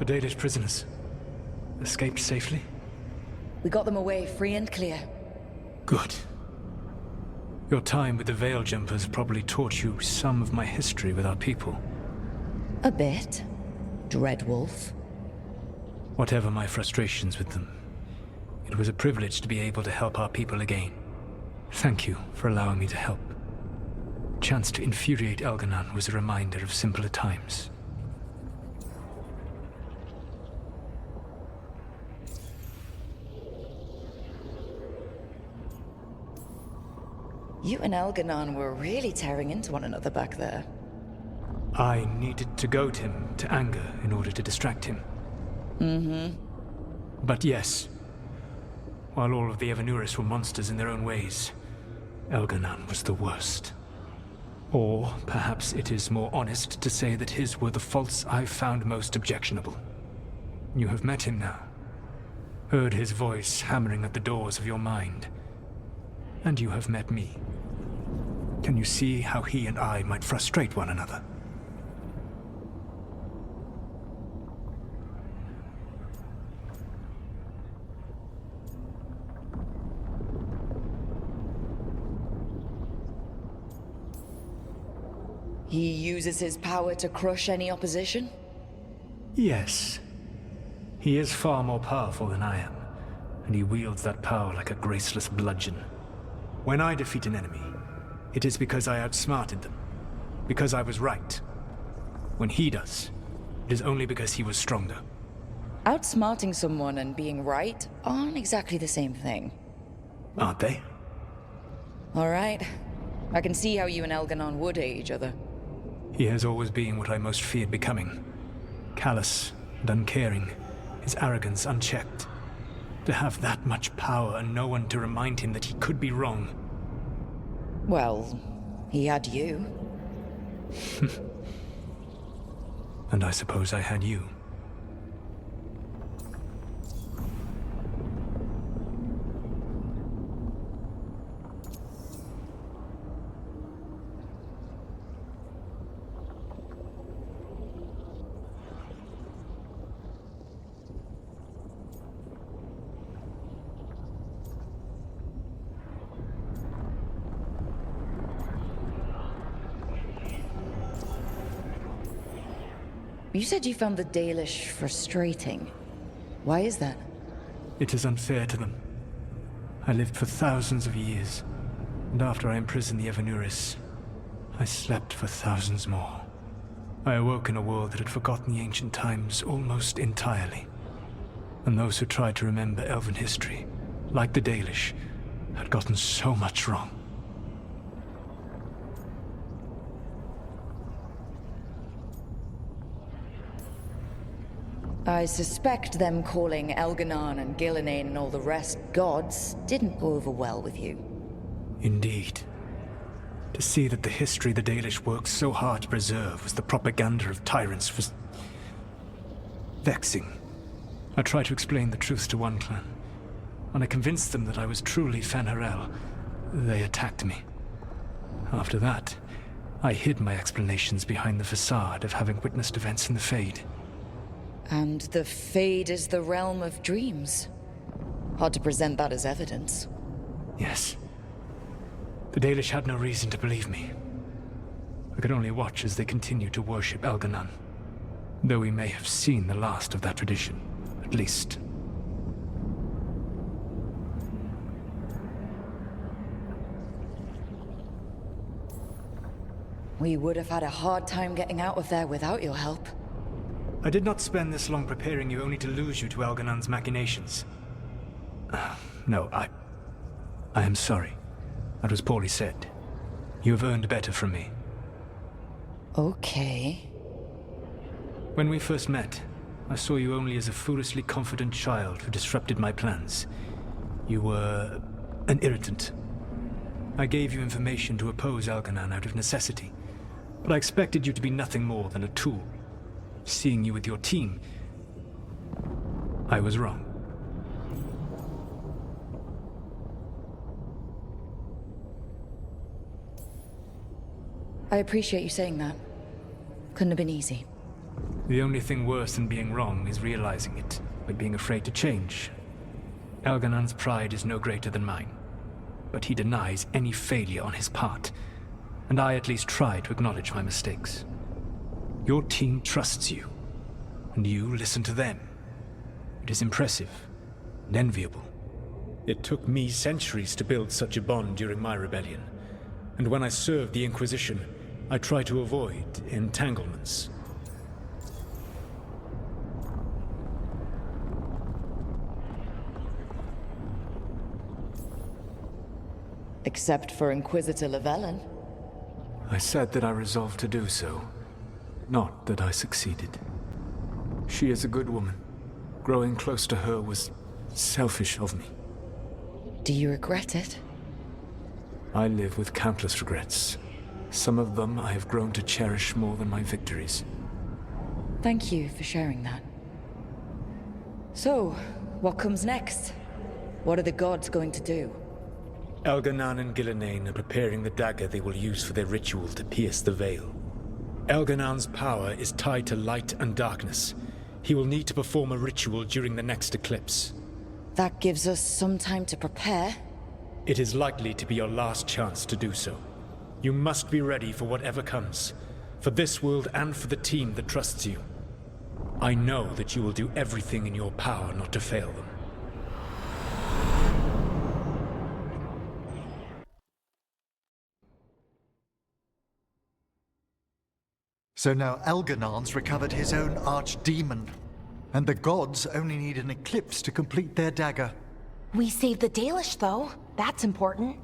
Dalish prisoners escaped safely? We got them away free and clear. Good. Your time with the Veil Jumpers probably taught you some of my history with our people. A bit. Dreadwolf. Whatever my frustrations with them, it was a privilege to be able to help our people again. Thank you for allowing me to help. Chance to infuriate Elganon was a reminder of simpler times. You and Elganon were really tearing into one another back there. I needed to goad him to anger in order to distract him. But yes, while all of the Evanuris were monsters in their own ways, Elganon was the worst. Or perhaps it is more honest to say that his were the faults I found most objectionable. You have met him now, heard his voice hammering at the doors of your mind, and you have met me. Can you see how he and I might frustrate one another? He uses his power to crush any opposition? Yes. He is far more powerful than I am, and he wields that power like a graceless bludgeon. When I defeat an enemy, it is because I outsmarted them, because I was right. When he does, it is only because he was stronger. Outsmarting someone and being right aren't exactly the same thing. Aren't they? All right. I can see how you and Elganon would hate each other. He has always been what I most feared becoming. Callous and uncaring, his arrogance unchecked. To have that much power and no one to remind him that he could be wrong. Well, he had you. And I suppose I had you. You said you found the Dalish frustrating. Why is that? It is unfair to them. I lived for thousands of years, and after I imprisoned the Evanuris, I slept for thousands more. I awoke in a world that had forgotten the ancient times almost entirely. And those who tried to remember Elven history, like the Dalish, had gotten so much wrong. I suspect them calling Elganon and Gillenane and all the rest gods didn't go over well with you. Indeed. To see that the history the Dalish worked so hard to preserve was the propaganda of tyrants was vexing. I tried to explain the truth to one clan. When I convinced them that I was truly Fen'Harel, they attacked me. After that, I hid my explanations behind the facade of having witnessed events in the Fade. And the Fade is the realm of dreams. Hard to present that as evidence. Yes. The Dalish had no reason to believe me. I could only watch as they continued to worship Elganon. Though we may have seen the last of that tradition, at least. We would have had a hard time getting out of there without your help. I did not spend this long preparing you only to lose you to Elganon's machinations. No, I am sorry. That was poorly said. You have earned better from me. Okay. When we first met, I saw you only as a foolishly confident child who disrupted my plans. You were an irritant. I gave you information to oppose Elganon out of necessity, but I expected you to be nothing more than a tool. Seeing you with your team, I was wrong. I appreciate you saying that. Couldn't have been easy. The only thing worse than being wrong is realizing it, by being afraid to change. Elganan's pride is no greater than mine, but he denies any failure on his part, and I at least try to acknowledge my mistakes. Your team trusts you, and you listen to them. It is impressive and enviable. It took me centuries to build such a bond during my rebellion, and when I served the Inquisition, I tried to avoid entanglements. Except for Inquisitor Llewellyn. I said that I resolved to do so, not that I succeeded. She is a good woman. Growing close to her was selfish of me. Do you regret it? I live with countless regrets. Some of them I have grown to cherish more than my victories. Thank you for sharing that. So, what comes next? What are the gods going to do? Elganan and Gillenane are preparing the dagger they will use for their ritual to pierce the veil. Elganan's power is tied to light and darkness. He will need to perform a ritual during the next eclipse. That gives us some time to prepare. It is likely to be your last chance to do so. You must be ready for whatever comes, for this world and for the team that trusts you. I know that you will do everything in your power not to fail them. So now Elganan's recovered his own archdemon, and the gods only need an eclipse to complete their dagger. We saved the Dalish, though. That's important.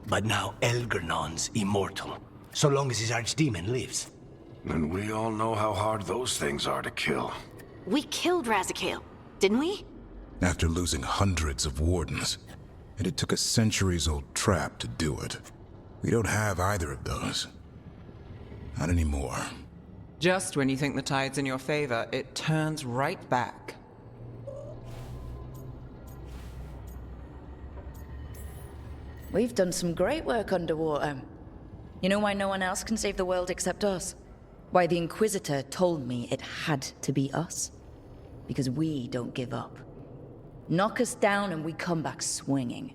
But now Elganan's immortal, so long as his archdemon lives. And we all know how hard those things are to kill. We killed Razikale, didn't we? After losing hundreds of wardens, and it took a centuries-old trap to do it. We don't have either of those. Not anymore. Just when you think the tide's in your favor, it turns right back. We've done some great work underwater. You know why no one else can save the world except us? Why the Inquisitor told me it had to be us? Because we don't give up. Knock us down and we come back swinging.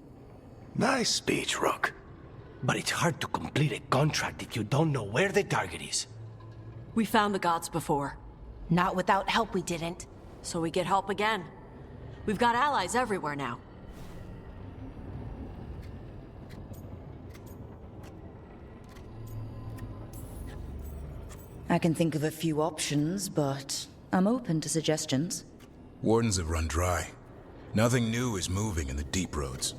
Nice speech, Rook. But it's hard to complete a contract if you don't know where the target is. We found the gods before. Not without help, we didn't. So we get help again. We've got allies everywhere now. I can think of a few options, but I'm open to suggestions. Wardens have run dry. Nothing new is moving in the deep roads.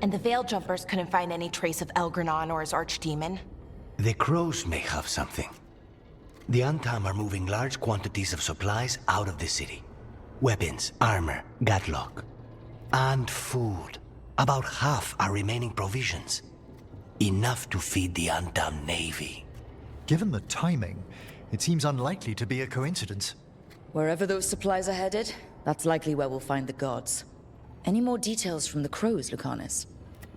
And the Veil Jumpers couldn't find any trace of Elganan or his archdemon. The crows may have something. The Antam are moving large quantities of supplies out of the city. Weapons, armor, gatlock. And food. About half are remaining provisions. Enough to feed the Antam navy. Given the timing, it seems unlikely to be a coincidence. Wherever those supplies are headed, that's likely where we'll find the gods. Any more details from the crows, Lucanus?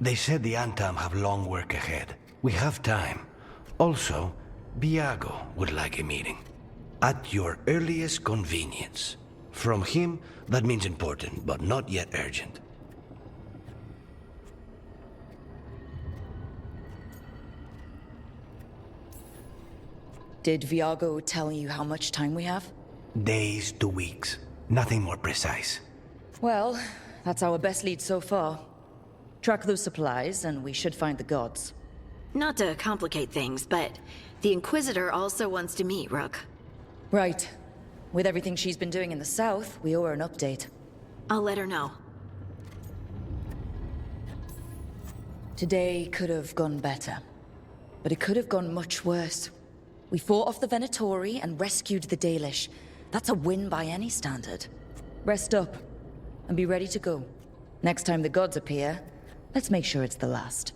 They said the Antam have long work ahead. We have time. Also, Viago would like a meeting. At your earliest convenience. From him, that means important, but not yet urgent. Did Viago tell you how much time we have? Days to weeks. Nothing more precise. Well, that's our best lead so far. Track those supplies, and we should find the gods. Not to complicate things, but the Inquisitor also wants to meet Rook. Right. With everything she's been doing in the south, we owe her an update. I'll let her know. Today could have gone better, but it could have gone much worse. We fought off the Venatori and rescued the Dalish. That's a win by any standard. Rest up, and be ready to go. Next time the gods appear, let's make sure it's the last.